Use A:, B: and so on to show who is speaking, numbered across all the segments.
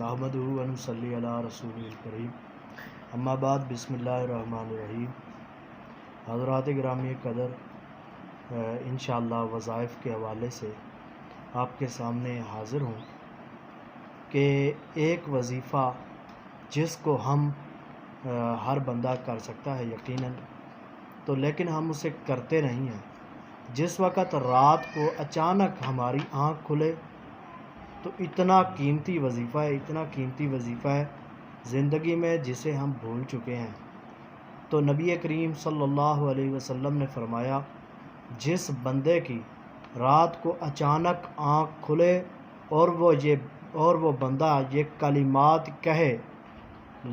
A: نحمدہ و نصلی علی رسول الکریم اما بعد بسم اللہ الرحمن الرحیم۔ حضرات گرامی قدر، انشاءاللہ وظائف کے حوالے سے آپ کے سامنے حاضر ہوں کہ ایک وظیفہ جس کو ہم ہر بندہ کر سکتا ہے یقیناً، تو لیکن ہم اسے کرتے نہیں ہیں۔ جس وقت رات کو اچانک ہماری آنکھ کھلے تو اتنا قیمتی وظیفہ ہے زندگی میں جسے ہم بھول چکے ہیں۔ تو نبی کریم صلی اللہ علیہ وسلم نے فرمایا، جس بندے کی رات کو اچانک آنکھ کھلے اور وہ بندہ یہ کلمات کہے،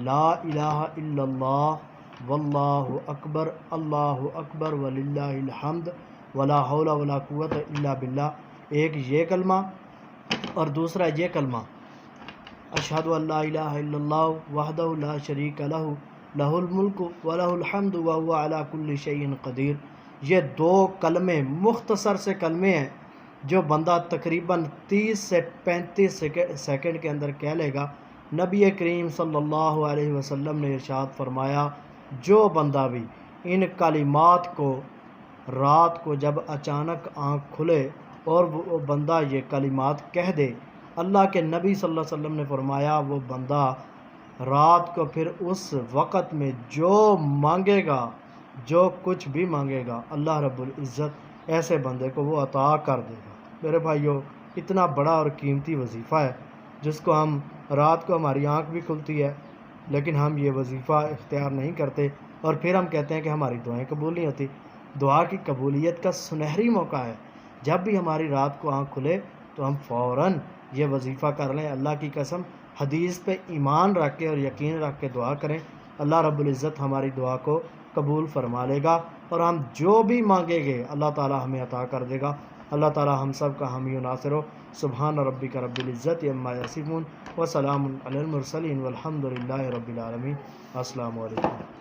A: لا الہ الا اللہ واللہ اکبر اللہ اکبر وللہ الحمد ولا حول ولا قوت الا باللہ، ایک یہ کلمہ اور دوسرا یہ کلمہ، اشہد ان لا الہ الا اللہ وحدہ لا شریک لہ لہ الملک ولہ الحمد وہو علی کل شیء قدیر، یہ دو کلمے مختصر سے کلمے ہیں جو بندہ تقریباً 30 سے 35 سیکنڈ کے اندر کہہ لے گا۔ نبی کریم صلی اللہ علیہ وسلم نے ارشاد فرمایا، جو بندہ بھی ان کلمات کو رات کو جب اچانک آنکھ کھلے اور وہ بندہ یہ کلمات کہہ دے، اللہ کے نبی صلی اللہ علیہ وسلم نے فرمایا وہ بندہ رات کو پھر اس وقت میں جو مانگے گا، جو کچھ بھی مانگے گا، اللہ رب العزت ایسے بندے کو وہ عطا کر دے گا۔ میرے بھائیو، اتنا بڑا اور قیمتی وظیفہ ہے جس کو ہم رات کو ہماری آنکھ بھی کھلتی ہے لیکن ہم یہ وظیفہ اختیار نہیں کرتے، اور پھر ہم کہتے ہیں کہ ہماری دعائیں قبول نہیں ہوتی۔ دعا کی قبولیت کا سنہری موقع ہے، جب بھی ہماری رات کو آنکھ کھلے تو ہم فوراً یہ وظیفہ کر لیں۔ اللہ کی قسم، حدیث پہ ایمان رکھ کے اور یقین رکھ کے دعا کریں، اللہ رب العزت ہماری دعا کو قبول فرما لے گا، اور ہم جو بھی مانگیں گے اللہ تعالی ہمیں عطا کر دے گا۔ اللہ تعالی ہم سب کا حامی و ناصر ہو۔ سبحان ربک رب العزت عما یصفون وسلام علی المرسلین والحمد للہ رب العالمین۔ السلام علیکم۔